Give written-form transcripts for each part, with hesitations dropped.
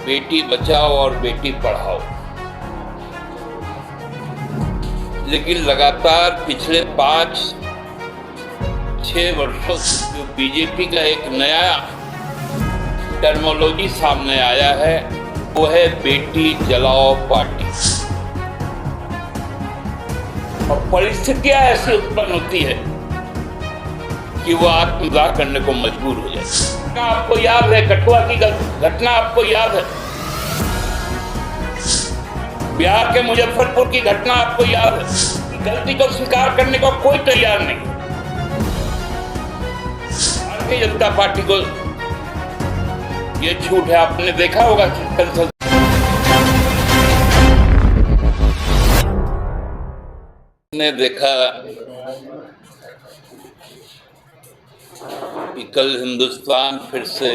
बेटी बचाओ और बेटी पढ़ाओ, लेकिन लगातार पिछले 5-6 वर्षों से जो बीजेपी का एक नया टर्मोलॉजी सामने आया है वो है बेटी जलाओ पार्टी। और परिस्थितियां ऐसी उत्पन्न होती है कि वो आत्मदाह करने को मजबूर हो जाए। आपको याद है कठुआ की घटना, आपको याद है बिहार के मुजफ्फरपुर की घटना, आपको याद है। गलती को स्वीकार करने को कोई तैयार नहीं। भारतीय जनता पार्टी को ये छूट है। आपने देखा होगा संसद ने देखा कि कल हिंदुस्तान फिर से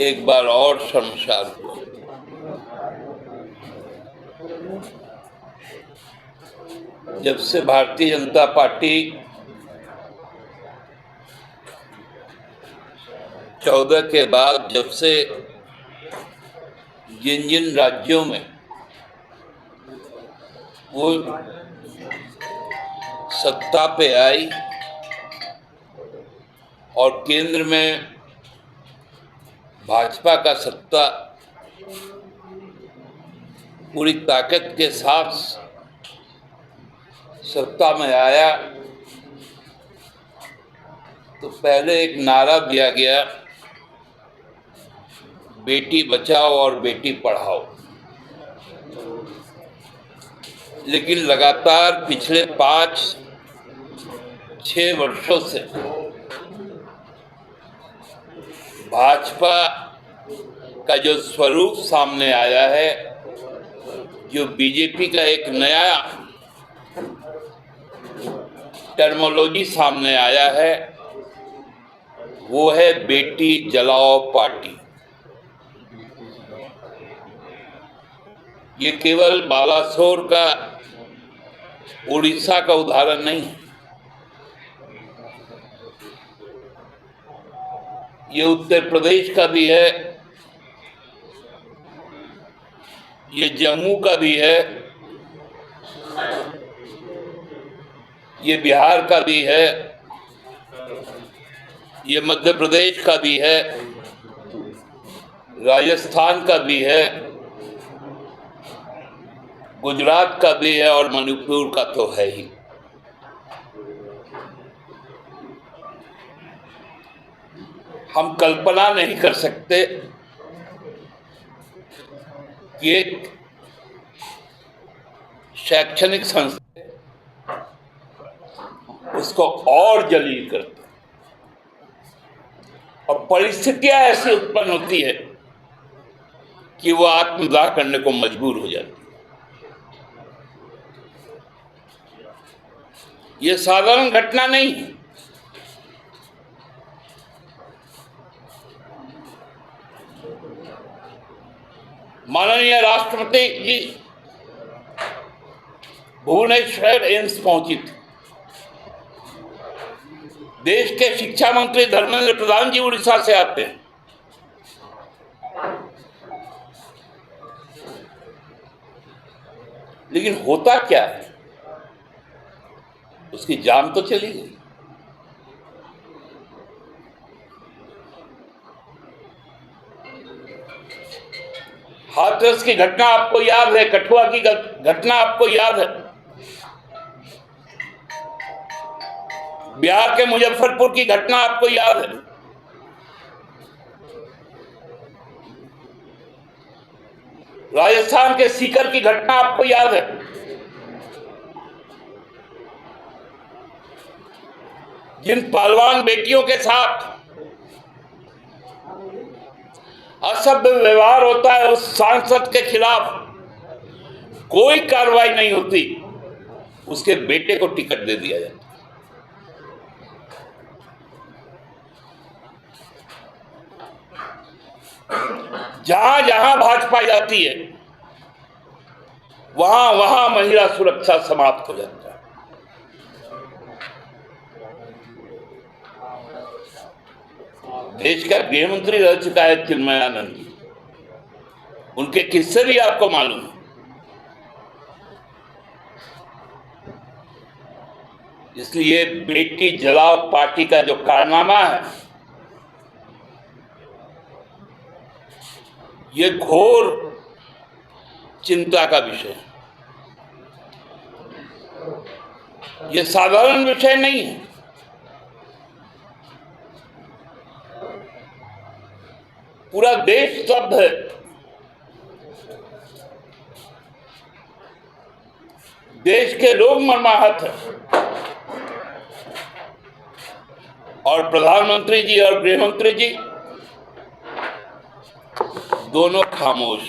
एक बार और शर्मसार हुआ। जब से भारतीय जनता पार्टी 14 के बाद जब से जिन राज्यों में वो सत्ता पे आई और केंद्र में भाजपा का सत्ता पूरी ताकत के साथ सत्ता में आया, तो पहले एक नारा दिया गया, बेटी बचाओ और बेटी पढ़ाओ। लेकिन लगातार पिछले 5-6 वर्षों से भाजपा का जो स्वरूप सामने आया है, जो बीजेपी का एक नया टर्मोलॉजी सामने आया है वो है बेटी जलाओ पार्टी। ये केवल बालासोर का, उड़ीसा का उदाहरण नहीं है, ये उत्तर प्रदेश का भी है, ये जम्मू का भी है, ये बिहार का भी है, ये मध्य प्रदेश का भी है, राजस्थान का भी है, गुजरात का भी है और मणिपुर का तो है ही। हम कल्पना नहीं कर सकते कि एक शैक्षणिक संस्था उसको और जलील करते, और परिस्थितियां ऐसी उत्पन्न होती है कि वो आत्मदाह करने को मजबूर हो जाती है। ये साधारण घटना नहीं है। माननीय राष्ट्रपति जी भुवनेश्वर एम्स पहुंची थी। देश के शिक्षा मंत्री धर्मेंद्र प्रधान जी उड़ीसा से आते हैं। लेकिन होता क्या है, उसकी जान तो चली गई। हाथरस की घटना आपको याद है, कठुआ की घटना आपको याद है, बिहार के मुजफ्फरपुर की घटना आपको याद है, राजस्थान के सीकर की घटना आपको याद है। जिन पहलवान बेटियों के साथ असभ्य व्यवहार होता है, उस सांसद के खिलाफ कोई कार्रवाई नहीं होती, उसके बेटे को टिकट दे दिया जाता। जहां जहां भाजपा जाती है वहां वहां महिला सुरक्षा समाप्त हो जाता है। देश का गृह मंत्री रह चुका है चिन्मयानंद जी, उनके किस्से भी आपको मालूम है। इसलिए बेटी जलाओ पार्टी का जो कारनामा है, ये घोर चिंता का विषय है। ये साधारण विषय नहीं है। पूरा देश स्तब्ध है। देश के लोग मर्माहत हैं और प्रधानमंत्री जी और गृह मंत्री जी दोनों खामोश,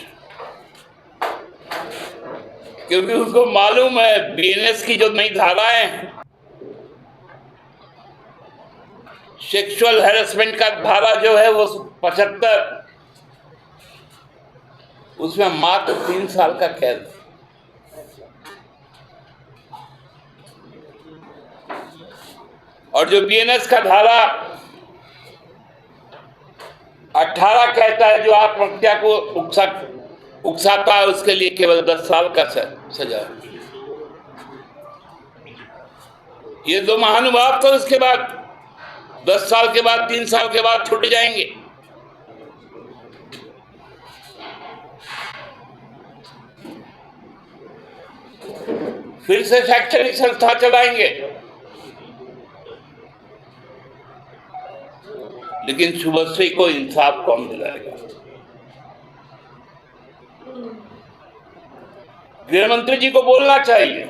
क्योंकि उनको मालूम है बीएनएस की जो नई धाराएं हैं, सेक्सुअल हैरेसमेंट का धारा जो है वो 75, उसमें मात्र 3 साल का कैद। और जो बीएनएस का धारा 18 कहता है, जो आत्महत्या को उकसाता है, उसके लिए केवल 10 साल का सजा। ये दो महानुभाव तो इसके बाद 10 साल के बाद, 3 साल के बाद छूट जाएंगे। फिर से शैक्षणिक संस्था चलाएंगे, लेकिन शुभश्री को इंसाफ कौन दिलाएगा? गृह मंत्री जी को बोलना चाहिए।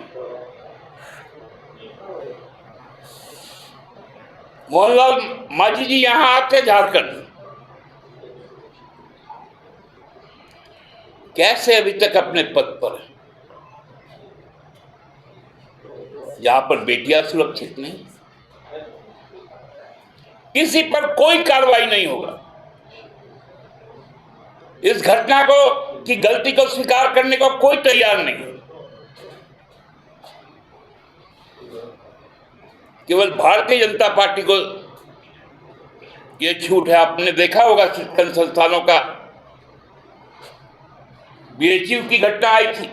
मोहनलाल मांझी जी यहां आते झारखंड, कैसे अभी तक अपने पद पर है? यहां पर बेटियां सुरक्षित नहीं, किसी पर कोई कार्रवाई नहीं होगा। इस घटना को की गलती को स्वीकार करने को कोई तैयार नहीं। केवल भारतीय जनता पार्टी को यह छूट है। आपने देखा होगा शिक्षण संस्थानों का, बीएचयू की घटना आई थी,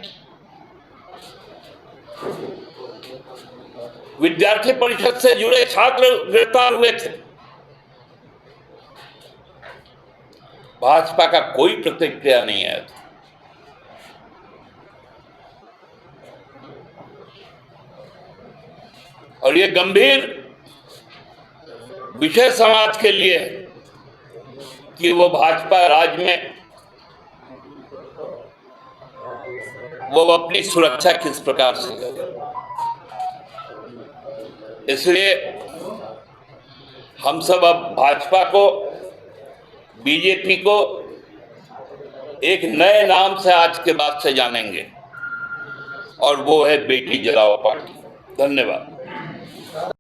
विद्यार्थी परिषद से जुड़े छात्र गिरफ्तार हुए थे, भाजपा का कोई प्रतिक्रिया नहीं आया था। और ये गंभीर विषय समाज के लिए है कि वो भाजपा राज में वो अपनी सुरक्षा किस प्रकार से करे। इसलिए हम सब अब भाजपा को, बीजेपी को एक नए नाम से आज के बाद से जानेंगे, और वो है बेटी जलाओ पार्टी। धन्यवाद।